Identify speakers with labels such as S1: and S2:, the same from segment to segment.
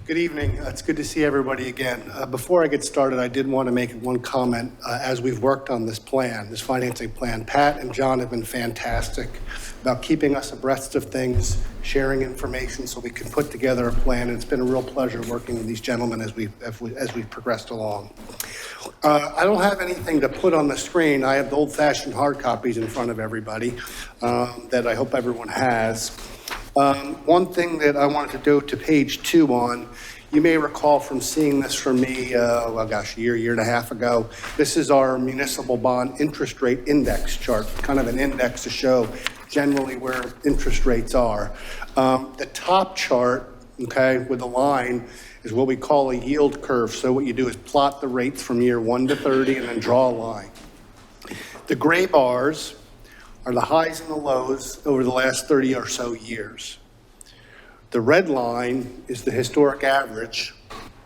S1: Good evening. It's good to see everybody again. Before I get started, I did want to make one comment. As we've worked on this plan, this financing plan, Pat and John have been fantastic about keeping us abreast of things, sharing information so we can put together a plan. And it's been a real pleasure working with these gentlemen as we've progressed along. I don't have anything to put on the screen. I have the old-fashioned hard copies in front of everybody that I hope everyone has. One thing that I wanted to go to page 2 on, you may recall from seeing this from me, a year and a half ago. This is our municipal bond interest rate index chart, kind of an index to show generally where interest rates are. The top chart, okay, with the line is what we call a yield curve. So what you do is plot the rates from year 1 to 30 and then draw a line. The gray bars are the highs and the lows over the last 30 or so years. The red line is the historic average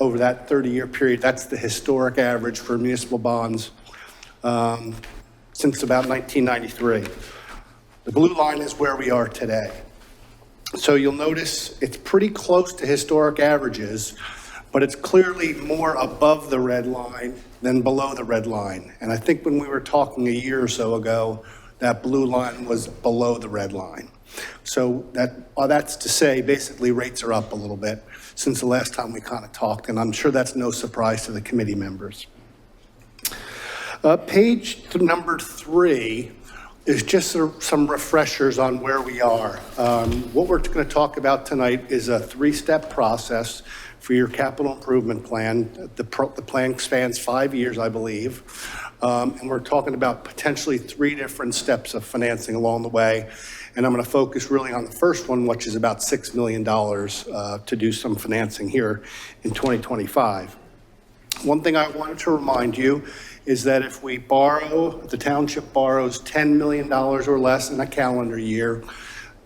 S1: over that 30-year period. That's the historic average for municipal bonds since about 1993. The blue line is where we are today. So you'll notice it's pretty close to historic averages, but it's clearly more above the red line than below the red line. And I think when we were talking a year or so ago, that blue line was below the red line. So that's to say, basically rates are up a little bit since the last time we kind of talked, and I'm sure that's no surprise to the committee members. Page number 3 is just some refreshers on where we are. What we're going to talk about tonight is a 3-step process for your capital improvement plan. The plan spans 5 years, I believe. And we're talking about potentially 3 different steps of financing along the way. And I'm going to focus really on the first one, which is about $6 million to do some financing here in 2025. One thing I wanted to remind you is that if we borrow, if the township borrows $10 million or less in a calendar year,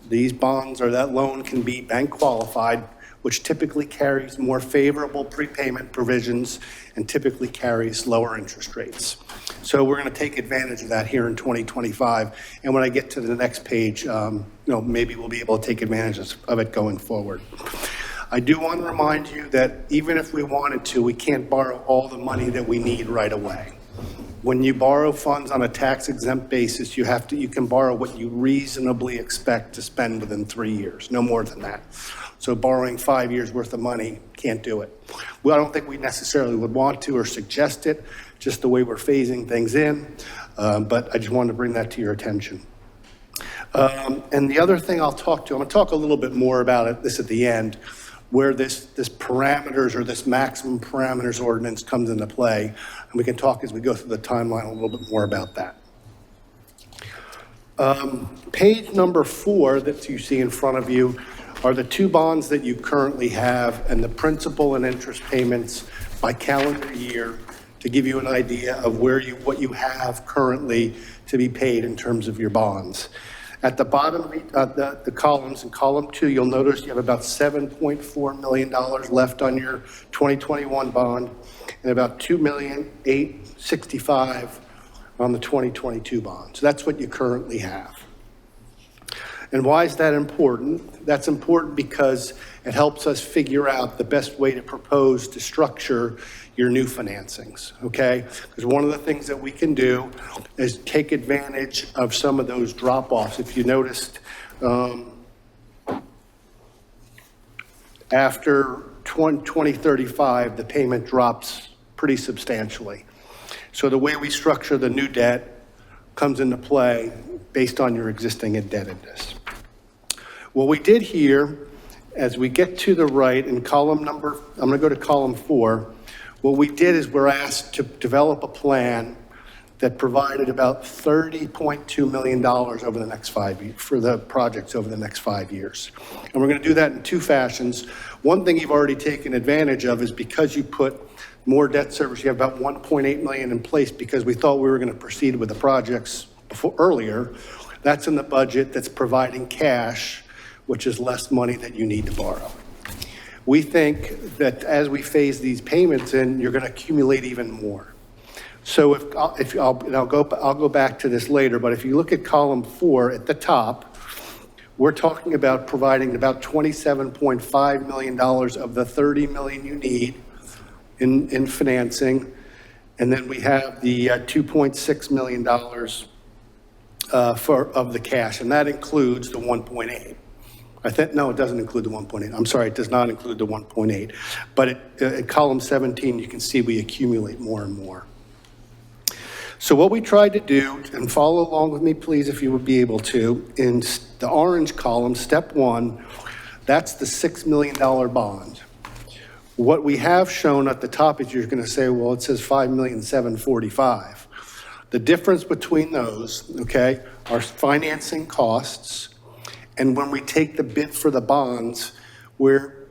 S1: these bonds or that loan can be bank qualified, which typically carries more favorable prepayment provisions and typically carries lower interest rates. So we're going to take advantage of that here in 2025. And when I get to the next page, maybe we'll be able to take advantage of it going forward. I do want to remind you that even if we wanted to, we can't borrow all the money that we need right away. When you borrow funds on a tax-exempt basis, you can borrow what you reasonably expect to spend within 3 years, no more than that. So borrowing 5 years worth of money, can't do it. Well, I don't think we necessarily would want to or suggest it, just the way we're phasing things in, but I just wanted to bring that to your attention. And the other thing I'm going to talk a little bit more about this at the end, where this parameters or this maximum parameters ordinance comes into play. And we can talk as we go through the timeline a little bit more about that. Page number 4 that you see in front of you are the 2 bonds that you currently have and the principal and interest payments by calendar year to give you an idea of what you have currently to be paid in terms of your bonds. At the bottom of the columns, in column 2, you'll notice you have about $7.4 million left on your 2021 bond and about $2,865,000 on the 2022 bond. So that's what you currently have. And why is that important? That's important because it helps us figure out the best way to propose to structure your new financings, okay? Because one of the things that we can do is take advantage of some of those drop-offs. If you noticed, after 2035, the payment drops pretty substantially. So the way we structure the new debt comes into play based on your existing indebtedness. What we did here, as we get to the right in column number, I'm going to go to column 4. What we did is we're asked to develop a plan that provided about $30.2 million over the next 5 years for the projects over the next 5 years. And we're going to do that in 2 fashions. One thing you've already taken advantage of is because you put more debt service, you have about $1.8 million in place because we thought we were going to proceed with the projects earlier. That's in the budget that's providing cash, which is less money that you need to borrow. We think that as we phase these payments in, you're going to accumulate even more. So I'll go back to this later, but if you look at column 4 at the top, we're talking about providing about $27.5 million of the $30 million you need in financing. And then we have the $2.6 million of the cash, and that includes the 1.8. No, it doesn't include the 1.8. I'm sorry, it does not include the 1.8. But at column 17, you can see we accumulate more and more. So what we tried to do, and follow along with me, please, if you would be able to, in the orange column, step 1, that's the $6 million bond. What we have shown at the top is you're going to say, well, it says $5,745,000. The difference between those, okay, are financing costs. And when we take the bid for the bonds, we're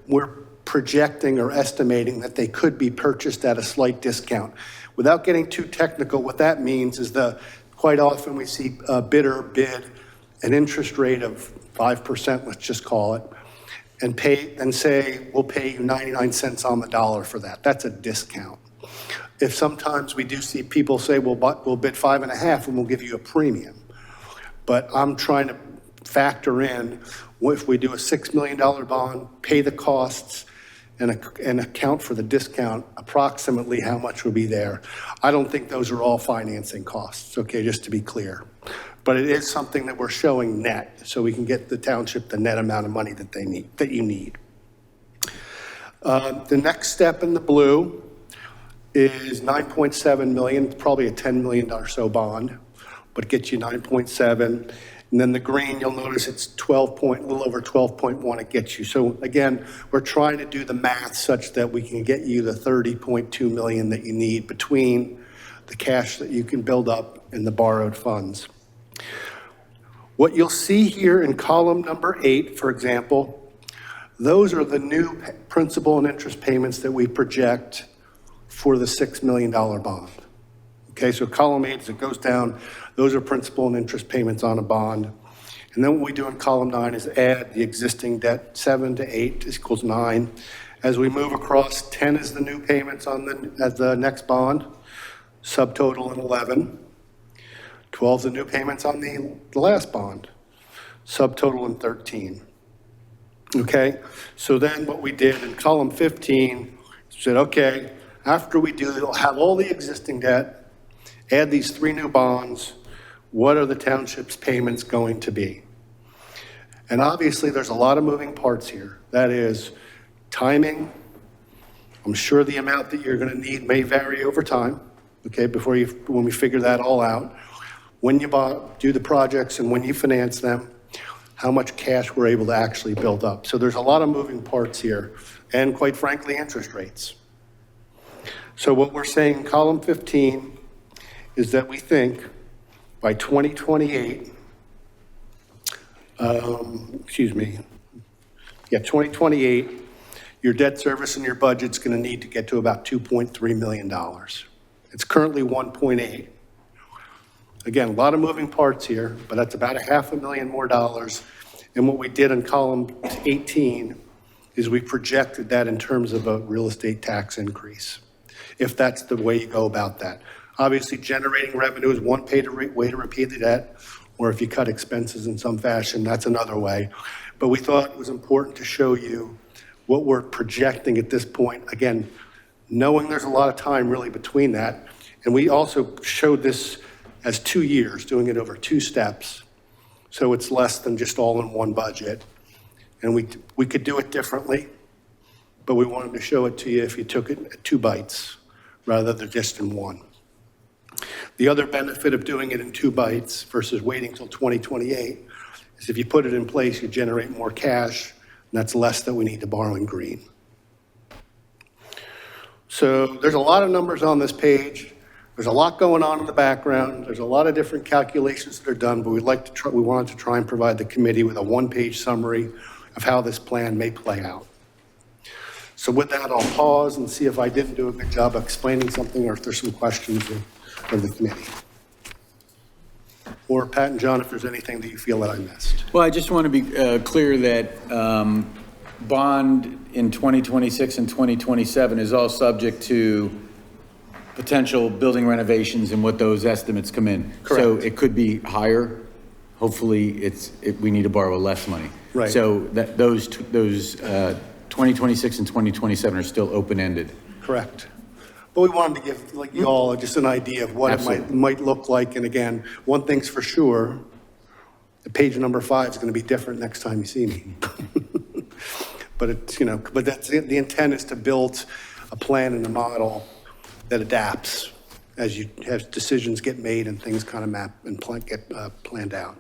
S1: projecting or estimating that they could be purchased at a slight discount. Without getting too technical, what that means is quite often we see a bidder bid an interest rate of 5%, let's just call it, and say, we'll pay you 99 cents on the dollar for that. That's a discount. If sometimes we do see people say, we'll bid 5.5 and we'll give you a premium. But I'm trying to factor in, if we do a $6 million bond, pay the costs, and account for the discount, approximately how much will be there. I don't think those are all financing costs, okay, just to be clear. But it is something that we're showing net, so we can get the township the net amount of money that you need. The next step in the blue is 9.7 million, it's probably a $10 million or so bond, but it gets you 9.7. And then the green, you'll notice it's a little over 12.1 it gets you. So again, we're trying to do the math such that we can get you the 30.2 million that you need between the cash that you can build up and the borrowed funds. What you'll see here in column number 8, for example, those are the new principal and interest payments that we project for the $6 million bond. Okay, so column 8, as it goes down, those are principal and interest payments on a bond. And then what we do in column 9 is add the existing debt. 7 to 8 equals 9. As we move across, 10 is the new payments on the next bond, subtotal in 11. 12 is the new payments on the last bond, subtotal in 13. Okay, so then what we did in column 15, said, okay, after we have all the existing debt, add these 3 new bonds, what are the township's payments going to be? And obviously there's a lot of moving parts here. That is timing. I'm sure the amount that you're going to need may vary over time, okay, when we figure that all out. When you do the projects and when you finance them, how much cash we're able to actually build up. So there's a lot of moving parts here, and quite frankly, interest rates. So what we're saying in column 15 is that we think by 2028, 2028, your debt service and your budget's going to need to get to about $2.3 million. It's currently 1.8. Again, a lot of moving parts here, but that's about $500,000 more dollars. And what we did in column 18 is we projected that in terms of a real estate tax increase, if that's the way you go about that. Obviously, generating revenue is one way to repay the debt, or if you cut expenses in some fashion, that's another way. But we thought it was important to show you what we're projecting at this point. Again, knowing there's a lot of time really between that. And we also showed this as 2 years, doing it over 2 steps. So it's less than just all in one budget. And we could do it differently, but we wanted to show it to you if you took it in 2 bites rather than just in 1. The other benefit of doing it in 2 bites versus waiting till 2028 is if you put it in place, you generate more cash, and that's less that we need to borrow in green. So there's a lot of numbers on this page. There's a lot going on in the background. There's a lot of different calculations that are done, but we wanted to try and provide the committee with a 1-page summary of how this plan may play out. So with that, I'll pause and see if I didn't do a good job of explaining something or if there's some questions of the committee. Or Pat and John, if there's anything that you feel that I missed.
S2: Well, I just want to be clear that bond in 2026 and 2027 is all subject to potential building renovations and what those estimates come in.
S1: Correct.
S2: So it could be higher hopefully we need to borrow less money.
S1: Right.
S2: So that those 2026 and 2027 are still open-ended.
S1: Correct. But we wanted to give like you all just an idea of what it
S2: Absolutely.
S1: might look like. And again, one thing's for sure, the page number 5 is going to be different next time you see me. But it's, but that's the intent is to build a plan and a model that adapts as decisions get made and things kind of map and get planned out.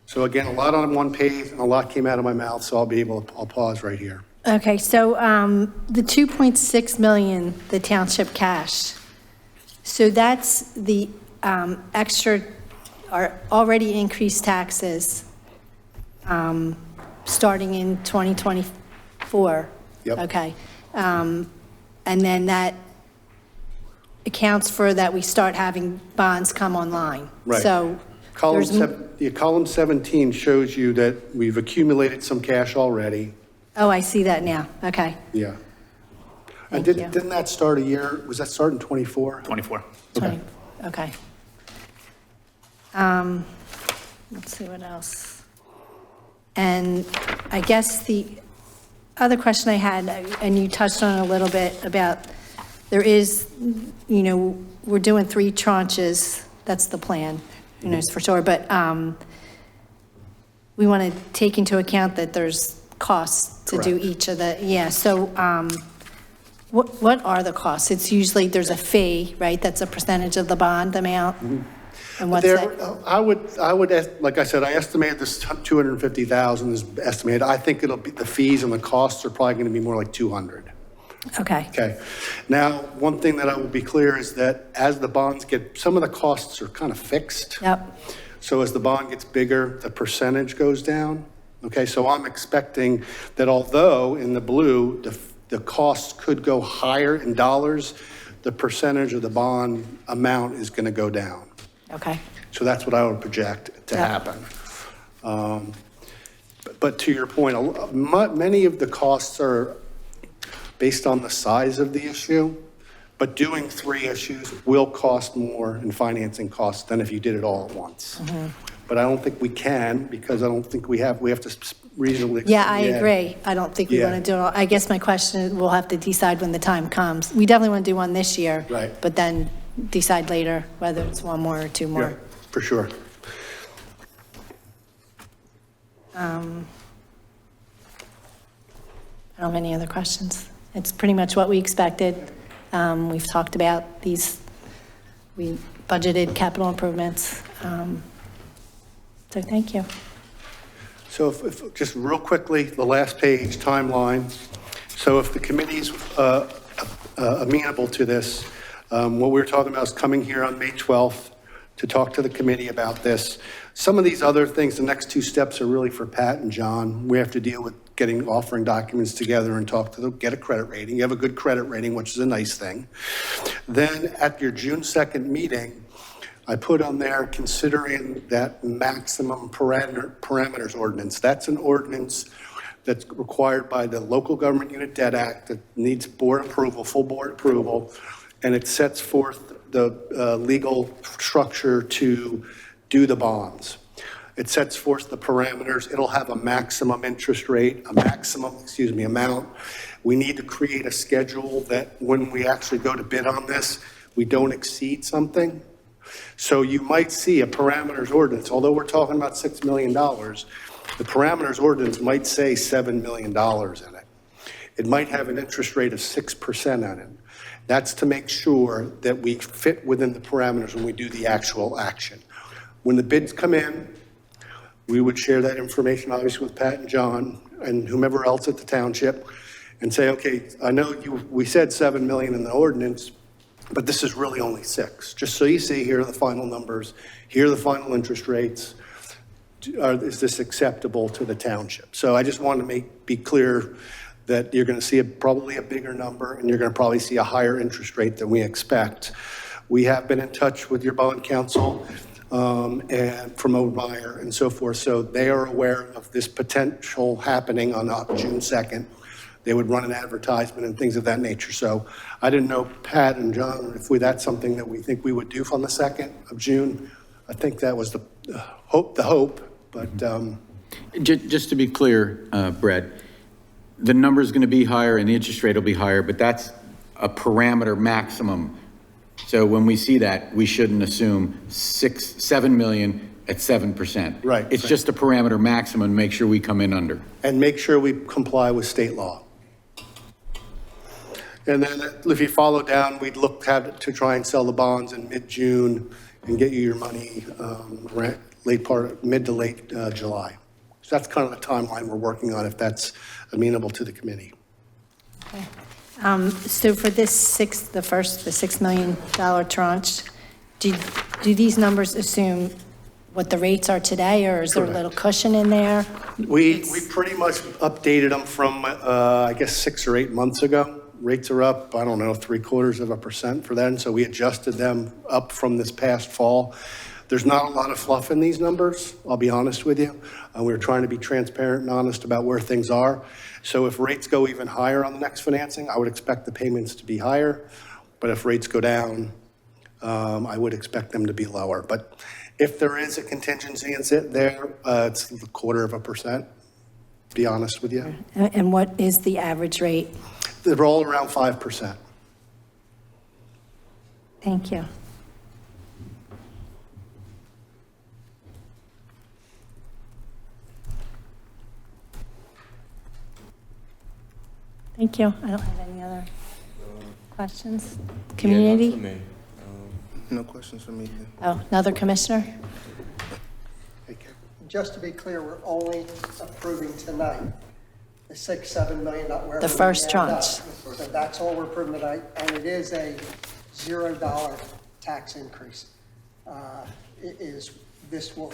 S1: So again, a lot on one page and a lot came out of my mouth, so I'll pause right here.
S3: Okay, so the 2.6 million, the township cash, so that's the extra, or already increased taxes starting in 2024?
S1: Yep.
S3: Okay. And then that accounts for that we start having bonds come online.
S1: Right.
S3: So
S1: Column 17 shows you that we've accumulated some cash already.
S3: Oh, I see that now. Okay.
S1: Yeah. And
S3: Thank you.
S1: didn't that start was that start in 24?
S2: 24.
S3: Okay. Okay. Let's see what else. And I guess the other question I had, and you touched on it a little bit about, there is, we're doing 3 tranches. That's the plan, it's for sure. But we want to take into account that there's costs to do
S1: Correct.
S3: each of the, so what are the costs? It's usually, there's a fee, right? That's a percentage of the bond amount? And what's that?
S1: I would, like I said, I estimated this 250,000 is estimated. I think it'll be, the fees and the costs are probably going to be more like 200.
S3: Okay.
S1: Okay. Now, one thing that I will be clear is that as the bonds some of the costs are kind of fixed.
S3: Yep.
S1: So as the bond gets bigger, the percentage goes down. Okay, so I'm expecting that although in the blue, the costs could go higher in dollars, the percentage of the bond amount is going to go down.
S3: Okay.
S1: So that's what I would project to happen. But to your point, many of the costs are based on the size of the issue, but doing 3 issues will cost more in financing costs than if you did it all at once. But I don't think we can, because I don't think we have to reasonably.
S3: Yeah, I agree. I don't think we
S1: Yeah.
S3: want to do it all. I guess my question is, we'll have to decide when the time comes. We definitely want to do one this year.
S1: Right.
S3: But then decide later whether it's 1 more or 2 more.
S1: Yeah, for sure.
S3: I don't have any other questions. It's pretty much what we expected. We've talked about these, we budgeted capital improvements. So thank you.
S1: So if just real quickly, the last page, timeline. So if the committee's amenable to this, what we're talking about is coming here on May 12th to talk to the committee about this. Some of these other things, the next 2 steps are really for Pat and John. We have to deal with offering documents together and talk to them, get a credit rating. You have a good credit rating, which is a nice thing. Then at your June 2nd meeting, I put on there considering that maximum parameters ordinance. That's an ordinance that's required by the Local Government Unit Debt Act that needs board approval, full board approval, and it sets forth the legal structure to do the bonds. It sets forth the parameters. It'll have a maximum interest rate, amount. We need to create a schedule that when we actually go to bid on this, we don't exceed something. So you might see a parameters ordinance, although we're talking about $6 million, the parameters ordinance might say $7 million in it. It might have an interest rate of 6% on it. That's to make sure that we fit within the parameters when we do the actual action. When the bids come in, we would share that information, obviously, with Pat and John and whomever else at the township and say, okay, I know we said 7 million in the ordinance, but this is really only 6. Just so you see, here are the final numbers, here are the final interest rates. Is this acceptable to the township? So I just want to be clear that you're going to see probably a bigger number and you're going to probably see a higher interest rate than we expect. We have been in touch with your bond counsel and from Obermeyer and so forth. So they are aware of this potential happening on June 2nd. They would run an advertisement and things of that nature. So I didn't know, Pat and John, if that's something that we think we would do on the 2nd of June. I think that was the hope, but
S2: Just to be clear, Brett, the number's going to be higher and the interest rate will be higher, but that's a parameter maximum. So when we see that, we shouldn't assume 7 million at 7%.
S1: Right,
S2: It's
S1: right.
S2: just a parameter maximum, make sure we come in under.
S1: and make sure we comply with state law. And then if you follow down, we'd look to try and sell the bonds in mid-June and get you your money mid to late July. So that's kind of the timeline we're working on, if that's amenable to the committee.
S3: So for this the $6 million tranche, do these numbers assume what the rates are today, or is there a little cushion in there?
S1: We pretty much updated them from, I guess, 6 or 8 months ago. Rates are up, I don't know, 0.75% for then, so we adjusted them up from this past fall. There's not a lot of fluff in these numbers, I'll be honest with you. We're trying to be transparent and honest about where things are. So if rates go even higher on the next financing, I would expect the payments to be higher. But if rates go down, I would expect them to be lower. But if there is a contingency in there, it's 0.25%, to be honest with you.
S3: And what is the average rate?
S1: They're all around 5%.
S3: Thank you. Thank you. I don't have any other questions. Community?
S4: No questions from me.
S3: Oh, another commissioner?
S5: Just to be clear, we're only approving tonight the 6-7 million, not where
S3: The first
S5: we end up.
S3: tranche.
S5: So that's all we're approving tonight, and it is a $0 tax increase. This will.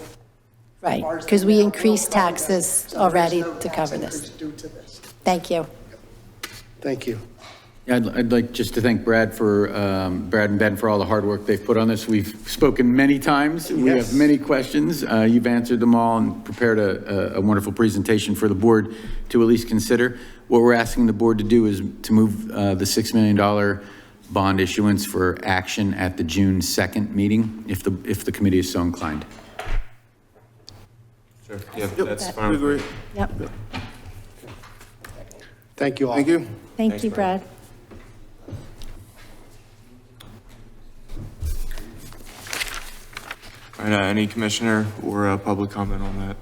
S3: Right,
S5: ours
S3: because we
S5: now will
S3: increased
S5: cover
S3: taxes
S5: this. So
S3: already
S5: there's no
S3: to
S5: tax
S3: cover
S5: increase
S3: this.
S5: due to this.
S3: Thank you.
S1: Thank you.
S2: Yeah, I'd like just to thank Brad and Ben for all the hard work they've put on this. We've spoken many times. We
S1: Yes.
S2: have many questions. You've answered them all and prepared a wonderful presentation for the board to at least consider. What we're asking the board to do is to move the $6 million bond issuance for action at the June 2nd meeting, if the committee is so inclined.
S6: Sure. Yeah, that's
S3: That-
S6: fine.
S4: We agree.
S3: Yep.
S1: Thank you all.
S4: Thank you.
S3: Thank
S6: Thanks,
S3: you, Brad.
S6: All right, any commissioner or public comment on that?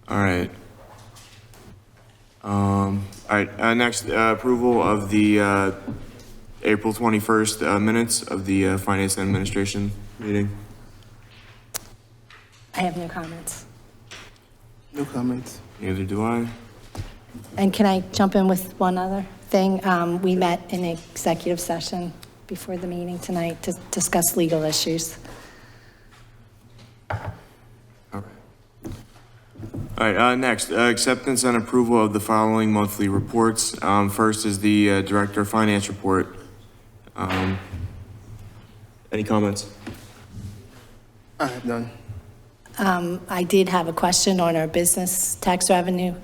S6: All right. All right, next, approval of the April 21st minutes of the Finance and Administration meeting.
S3: I have no comments.
S4: No comments.
S6: Neither do I.
S3: And can I jump in with one other thing? We met in executive session before the meeting tonight to discuss legal issues.
S6: All right, next, acceptance and approval of the following monthly reports. First is the Director of Finance report. Any comments?
S4: I have none.
S3: I did have a question on our business tax revenue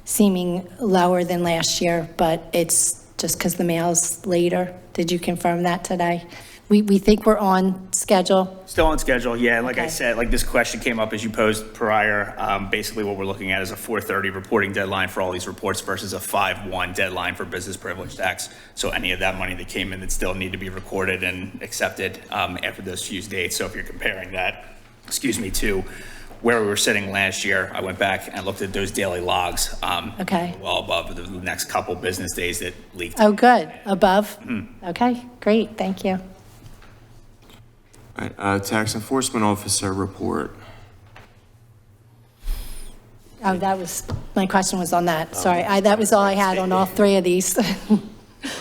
S3: seeming lower than last year, but it's just because the mail's later. Did you confirm that today? We think we're on schedule.
S7: Still on schedule, yeah. Like I
S3: Okay.
S7: said, like this question came up as you posed prior. Basically, what we're looking at is a 4:30 reporting deadline for all these reports versus a 5/1 deadline for business privilege tax. So any of that money that came in that still need to be recorded and accepted after those few dates. So if you're comparing that, to where we were sitting last year, I went back and looked at those daily logs.
S3: Okay.
S7: Well above the next couple business days that leaked.
S3: Oh, good. Above? Okay, great. Thank you.
S6: All right, Tax Enforcement Officer report.
S3: Oh, my question was on that. Sorry. That was all I had on all three of these.
S6: All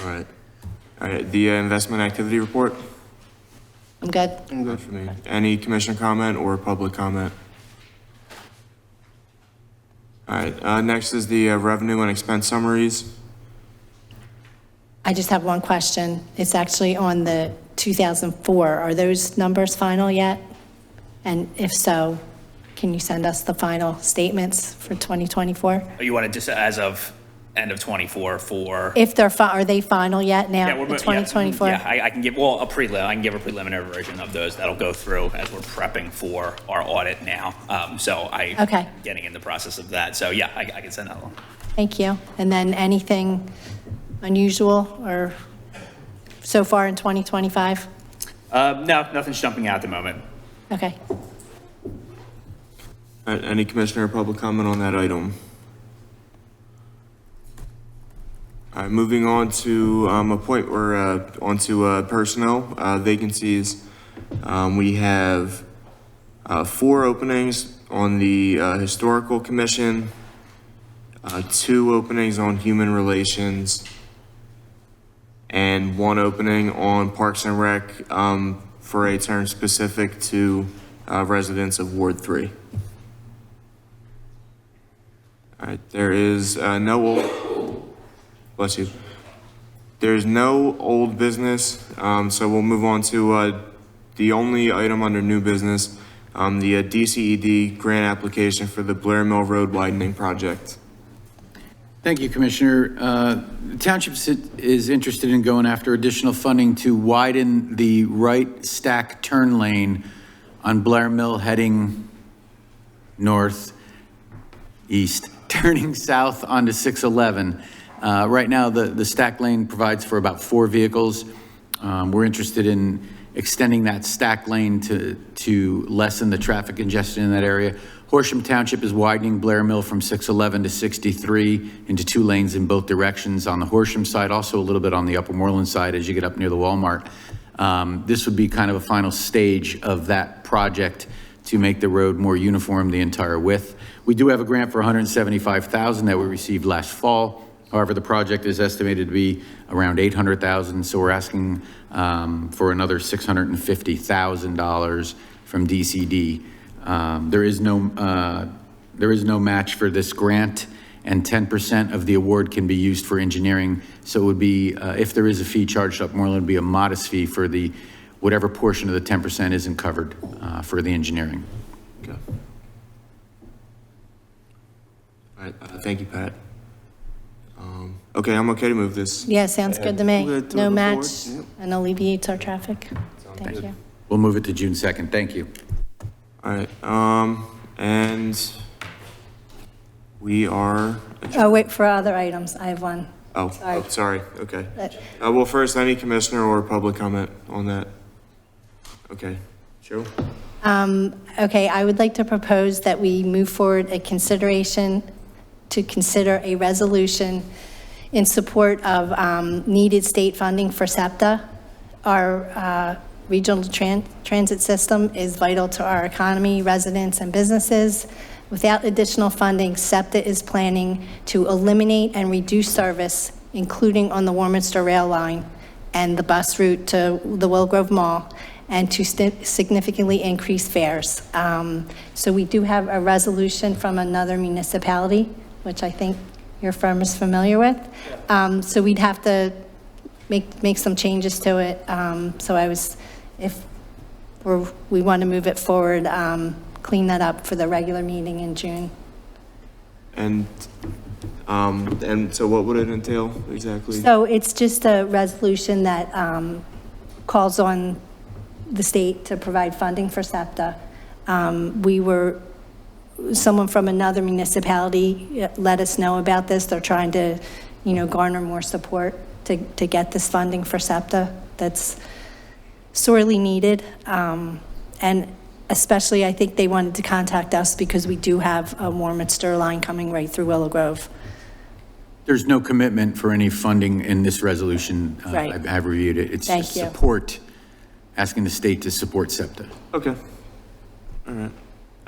S6: right. All right, the Investment Activity report.
S3: I'm good.
S6: Good for me. Any commissioner comment or public comment? All right, next is the revenue and expense summaries.
S3: I just have one question. It's actually on the 2004. Are those numbers final yet? And if so, can you send us the final statements for 2024?
S7: You want it just as of end of '24 for.
S3: If they're, are they final yet
S7: Yeah,
S3: now,
S7: we're
S3: the
S7: mo-
S3: 2024?
S7: Yeah, I can give, well, I can give a preliminary version of those that'll go through as we're prepping for our audit now.
S3: Okay.
S7: Getting in the process of that. So yeah, I can send that along.
S3: Thank you. And then anything unusual or so far in 2025?
S7: No, nothing's jumping out at the moment.
S3: Okay.
S6: All right, any commissioner or public comment on that item? All right, moving on to onto personnel vacancies. We have 4 openings on the Historical Commission, 2 openings on Human Relations, and 1 opening on Parks and Rec for a term specific to residents of Ward 3. All right, there is bless you. There's no old business, so we'll move on to the only item under new business, the DCED grant application for the Blair Mill Road widening project.
S2: Thank you, Commissioner. The township is interested in going after additional funding to widen the right stack turn lane on Blair Mill heading northeast, turning south onto 611. Right now, the stack lane provides for about 4 vehicles. We're interested in extending that stack lane to lessen the traffic congestion in that area. Horsham Township is widening Blair Mill from 611 to 63 into 2 lanes in both directions on the Horsham side, also a little bit on the Upper Moreland side as you get up near the Walmart. This would be kind of a final stage of that project to make the road more uniform the entire width. We do have a grant for $175,000 that we received last fall. However, the project is estimated to be around $800,000, so we're asking for another $650,000 from DCD. There is no match for this grant, and 10% of the award can be used for engineering. So it would be, if there is a fee charged up Moreland, it would be a modest fee for the whatever portion of the 10% isn't covered for the engineering.
S6: Okay. All right, thank you, Pat. Okay, I'm okay to move this.
S3: Yeah, sounds good to me.
S4: Good to
S3: No
S4: move
S3: match
S4: forward, yep.
S3: and alleviates our traffic. Thank you.
S2: We'll move it to June 2nd. Thank you.
S6: All right, and we are,
S3: Oh, wait, for other items, I have one.
S6: sorry, okay.
S3: But-
S6: Well, first, any commissioner or public comment on that? Okay, Cheryl?
S3: Okay, I would like to propose that we move forward to consider a resolution in support of needed state funding for SEPTA. Our regional transit system is vital to our economy, residents, and businesses. Without additional funding, SEPTA is planning to eliminate and reduce service, including on the Warminster Rail Line and the bus route to the Willow Grove Mall, and to significantly increase fares. So we do have a resolution from another municipality, which I think your firm is familiar with. So we'd have to make some changes to it. So if we want to move it forward, clean that up for the regular meeting in June.
S6: And so what would it entail exactly?
S3: So it's just a resolution that calls on the state to provide funding for SEPTA. Someone from another municipality let us know about this. They're trying to, garner more support to get this funding for SEPTA that's sorely needed. And especially, I think they wanted to contact us because we do have a Warminster line coming right through Willow Grove.
S2: There's no commitment for any funding in this resolution.
S3: Right.
S2: I've reviewed it. It's
S3: Thank
S2: just
S3: you.
S2: support, asking the state to support SEPTA.
S6: Okay. All right.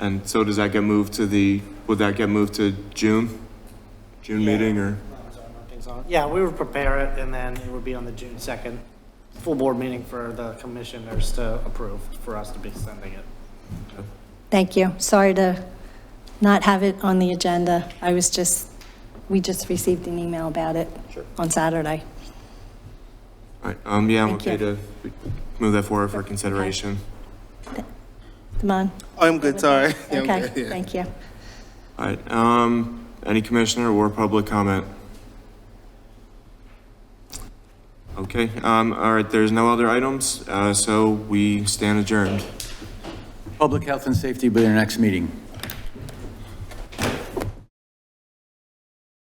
S6: And so does that get moved would that get moved to June meeting or?
S8: Yeah, we would prepare it, and then it would be on the June 2nd full board meeting for the commissioners to approve, for us to be sending it.
S3: Thank you. Sorry to not have it on the agenda. We just received an email about it on Saturday.
S6: All right, yeah, I'm
S3: Thank
S6: okay
S3: you.
S6: to move that forward for consideration.
S3: Damon?
S4: I'm good, sorry. Yeah, I'm
S3: Okay,
S4: good, yeah.
S3: thank you.
S6: All right, any commissioner or public comment? Okay, all right, there's no other items, so we stand adjourned.
S2: Public health and safety will be our next meeting.